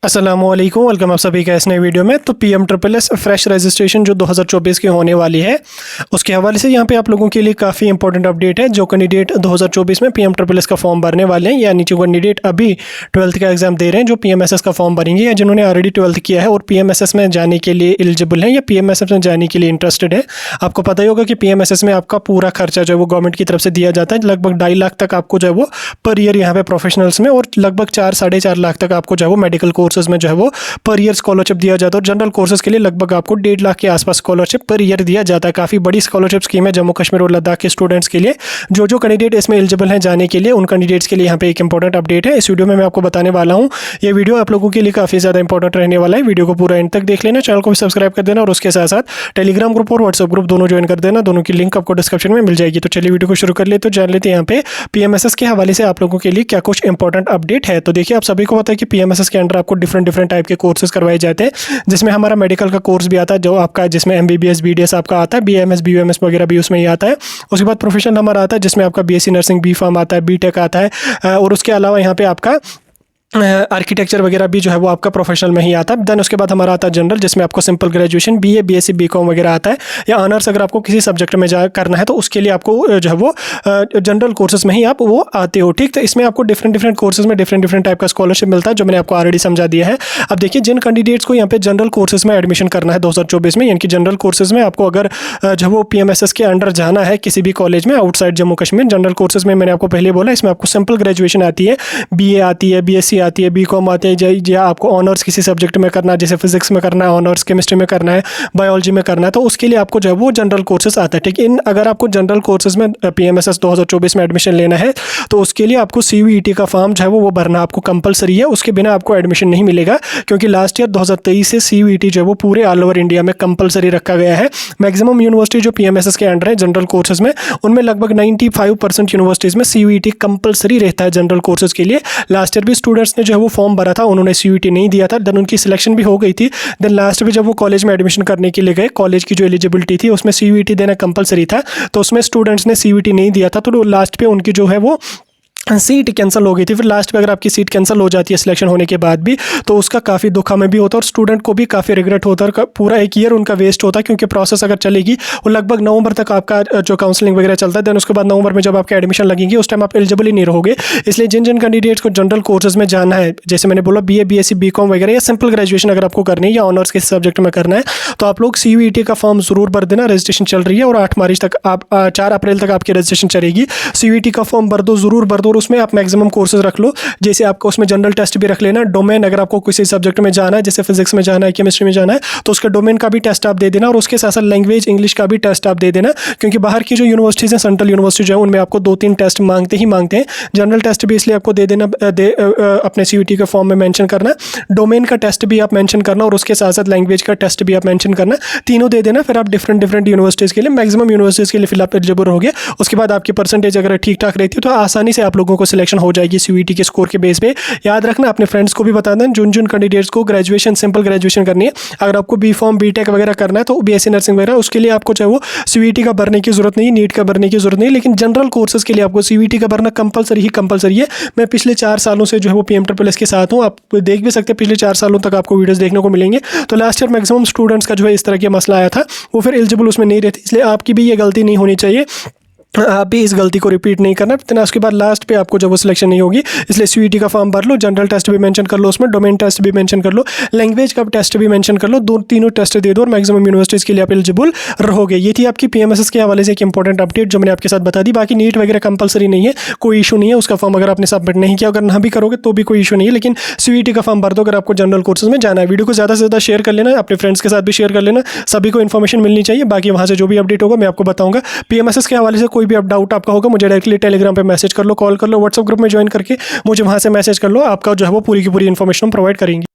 अस्सलामुअलैकुम, वेलकम आप सभी का इस नए वीडियो में। तो PMSSS फ्रेश रजिस्ट्रेशन जो 2024 की होने वाली है उसके हवाले से यहाँ पे आप लोगों के लिए काफ़ी इंपॉर्टेंट अपडेट है। जो कैंडिडेट 2024 में PMSSS का फॉर्म भरने वाले हैं, यानी जो कैंडिडेट अभी 12th का एग्जाम दे रहे हैं, जो PMSS का फॉर्म भरेंगे, या जिन्होंने ऑलरेडी 12th किया है और PMSS में जाने के लिए एलिजिबल हैं या PMSS में जाने के लिए इंटरेस्टेड है। आपको पता ही होगा कि PMSS में आपका पूरा खर्चा जो है वो गवर्नमेंट की तरफ से दिया जाता है। लगभग 2.5 लाख तक आपको जो है वो पर ईयर यहाँ पे प्रोफेशनल्स में, और लगभग 4-4.5 लाख तक आपको जो है वो मेडिकल कोर्सेज में जो है वो पर ईयर स्कॉलरशिप दिया जाता है। और जनरल कोर्सेज के लिए लगभग आपको 1.5 लाख के आसपास स्कॉलरशिप पर ईयर दिया जाता है। काफ़ी बड़ी स्कॉलरशिप स्कीम है जम्मू कश्मीर और लद्दाख के स्टूडेंट्स के लिए। जो कैंडिडेट इसमें एलिजिबल हैं जाने के लिए, उन कैंडिडेट्स के लिए यहाँ पे एक इंपॉर्टेंट अपडेट है। इस वीडियो में मैं आपको बताने वाला हूँ। ये वीडियो आप लोगों के लिए काफ़ी ज़्यादा इंपॉर्टेंट रहने वाला है। वीडियो को पूरा एंड तक देख लेना, चैनल को भी सब्सक्राइब कर देना और उसके साथ साथ टेलीग्राम ग्रुप और व्हाट्सएप ग्रुप दोनों ज्वाइन कर देना। दोनों की लिंक आपको डिस्क्रिप्शन में मिल जाएगी। तो चलिए वीडियो को शुरू कर लेते, तो जान लेते हैं यहाँ पे PMSS के हवाले से आप लोगों के लिए क्या कुछ इंपॉर्टेंट अपडेट है। तो देखिए, आप सभी को पता है कि PMSS के अंडर आपको डिफरेंट टाइप के कोर्सेज करवाए जाते हैं, जिसमें हमारा मेडिकल का कोर्स भी आता है, जो आपका जिसमें MBBS BDS आपका आता है, BAMS BUMS वगैरह भी उसमें ही आता है। उसके बाद प्रोफेशनल हमारा आता है, जिसमें आपका BSc नर्सिंग, B.Pharm आता है, B.Tech आता है, और उसके अलावा यहाँ पे आपका आर्किटेक्चर वगैरह भी जो है वो आपका प्रोफेशनल में ही आता है। देन उसके बाद हमारा आता है जनरल, जिसमें आपको simple graduation BA BSc BCom वगैरह आता है, या ऑनर्स अगर आपको किसी सब्जेक्ट में जा करना है तो उसके लिए आपको जो है वो जनरल कोर्सेज में ही आप वो आते हो। ठीक, तो इसमें आपको डिफरेंट कोर्सेज में डिफरेंट टाइप का स्कॉलरशिप मिलता है, जो मैंने आपको ऑलरेडी समझा दिया है। अब देखिए, जिन कैंडिडेट्स को यहाँ पे जनरल कोर्सेज में एडमिशन करना है 2024 में, यानी कि जनरल कोर्सेज में आपको अगर जो वो PMSS के अंडर जाना है किसी भी कॉलेज में outside Jammu Kashmir, general courses में मैंने आपको पहले बोला, इसमें आपको सिंपल ग्रेजुएशन आती है, BA आती है, BSc आती है, BCom आती है, या आपको ऑनर्स किसी सब्जेक्ट में करना है, जैसे फिजिक्स में करना है, ऑनर्स केमिस्ट्री में करना है, बायोलॉजी में करना है, तो उसके लिए आपको जो है वो जनरल कोर्सेज आता है। ठीक, इन अगर आपको जनरल कोर्सेज में PMSS 2024 में एडमिशन लेना है तो उसके लिए आपको CVET का फॉर्म जो है वो भरना आपको कंपलसरी है। उसके बिना आपको एडमिशन नहीं मिलेगा, क्योंकि लास्ट ईयर 2023 से CVET जो है वो पूरे ऑल ओवर इंडिया में कंपलसरी रखा गया है। मैक्सिमम यूनिवर्सिटी जो PMSS के अंडर है जनरल कोर्सेज में, उनमें लगभग 95% यूनिवर्सिटीज़ में CVET कंपलसरी रहता है जनरल कोर्सेज के लिए। लास्ट ईयर भी स्टूडेंट्स ने जो है वो फॉर्म भरा था, उन्होंने CVET नहीं दिया था, देन उनकी सिलेक्शन भी हो गई थी। देन लास्ट में जब वो कॉलेज में एडमिशन करने के लिए गए, कॉलेज की जो एलिजिबिलिटी थी उसमें CVET देना कंपलसरी था, तो उसमें स्टूडेंट्स ने CVET नहीं दिया था, तो लास्ट पे उनकी जो है वो सीट कैंसिल हो गई थी। फिर लास्ट में अगर आपकी सीट कैंसिल हो जाती है सिलेक्शन होने के बाद भी, तो उसका काफ़ी दुख हमें भी होता है और स्टूडेंट को भी काफ़ी रिग्रेट होता है। पूरा एक ईयर उनका वेस्ट होता है, क्योंकि प्रोसेस अगर चलेगी वो लगभग नवंबर तक आपका जो काउंसलिंग वगैरह चलता है। देन उसके बाद नवंबर में जब आपका एडमिशन लगेगी, उस टाइम आप एलिजिबल ही नहीं रहोगे। इसलिए जिन कैंडिडेट्स को जनरल कोर्सेज में जाना है, जैसे मैंने बोला BA BSc BCom वगैरह, या सिंपल ग्रेजुएशन अगर आपको करनी है या ऑनर्स किसी सब्जेक्ट में करना है, तो आप लोग CVET का फॉर्म जरूर भर देना। रजिस्ट्रेशन चल रही है और 8 मार्च तक, आप 4 अप्रैल तक आपकी रजिस्ट्रेशन चलेगी। CVET का फॉर्म भर दो, जरूर भर दो, और उसमें आप मैक्सिमम कोर्सेज रख लो। जैसे आपको उसमें जनरल टेस्ट भी रख लेना, डोमेन अगर आपको किसी सब्जेक्ट में जाना है, जैसे फिजिक्स में जाना है, केमिस्ट्री में जाना है, तो उसका डोमेन का भी टेस्ट आप दे देना, और उसके साथ साथ लैंग्वेज इंग्लिश का भी टेस्ट आप दे देना। क्योंकि बाहर की जो यूनिवर्सिटीज़ हैं, सेंट्रल यूनिवर्सिटी जो है, उनमें आपको 2-3 टेस्ट मांगते हैं। जनरल टेस्ट भी इसलिए आपको दे देना, अपने CVET के फॉर्म में मेंशन करना, डोमेन का टेस्ट भी आप मेंशन करना, और उसके साथ साथ लैंग्वेज का टेस्ट भी आप मेंशन करना, तीनों दे देना। फिर आप डिफरेंट यूनिवर्सिटीज़ के लिए, मैक्सिमम यूनिवर्सिटीज़ के लिए फिर आप एलिजिबल रहोगे। उसके बाद आपकी परसेंटेज अगर ठीक ठाक रहती है तो आसानी से आप लोगों को सिलेक्शन हो जाएगी CVET के स्कोर के बेस पे। याद रखना, अपने फ्रेंड्स को भी बता दें जिन कैंडिडेट्स को ग्रेजुएशन, सिंपल ग्रेजुएशन करनी है। अगर आपको B.Pharm B.Tech वगैरह करना है, तो BSc नर्सिंग वगैरह, उसके लिए आपको चाहे वो CVET का भरने की जरूरत नहीं, नीट का भरने की जरूरत नहीं, लेकिन जनरल कोर्सेज के लिए आपको CVET का भरना कंपलसरी है। मैं पिछले 4 सालों से जो है वो PMSSS के साथ हूँ, आप देख भी सकते हैं, पिछले 4 सालों तक आपको वीडियोस देखने को मिलेंगे। तो लास्ट ईयर मैक्सिमम स्टूडेंट्स का जो है इस तरह का मसला आया था, वो फिर एलिजिबल उसमें नहीं रहती। इसलिए आपकी भी ये गलती नहीं होनी चाहिए, आप भी इस गलती को रिपीट नहीं करना। इतना उसके बाद लास्ट पे आपको जब वो सिलेक्शन नहीं होगी, इसलिए CVET का फॉर्म भर लो, जनरल टेस्ट भी मेंशन कर लो, उसमें डोमेन टेस्ट भी मेंशन कर लो, लैंग्वेज का टेस्ट भी मेंशन कर लो, 2-3 टेस्ट दे दो, और मैक्सिमम यूनिवर्सिटीज़ के लिए आप एलिजिबल रहोगे। ये थी आपकी PMSS के हवाले से एक इंपॉर्टेंट अपडेट जो मैंने आपके साथ बता दी। बाकी नीट वगैरह कंपलसरी नहीं है, कोई इशू नहीं है। उसका फॉर्म अगर आपने सबमिट नहीं किया, अगर ना भी करोगे तो भी कोई इशू नहीं है, लेकिन CVET का फॉर्म भर दो अगर आपको जनरल कोर्सेज में जाना है। वीडियो को ज़्यादा से ज़्यादा शेयर कर लेना, अपने फ्रेंड्स के साथ भी शेयर कर लेना, सभी को इन्फॉर्मेशन मिलनी चाहिए। बाकी वहाँ से जो भी अपडेट होगा मैं आपको बताऊँगा। PMSS के हवाले से कोई भी डाउट आपका होगा, मुझे डायरेक्टली टेलीग्राम पे मैसेज कर लो, कॉल कर लो, व्हाट्सएप ग्रुप में ज्वाइन करके मुझे वहाँ से मैसेज कर लो। आपका जो है वो पूरी की पूरी इन्फॉर्मेशन प्रोवाइड करेंगे।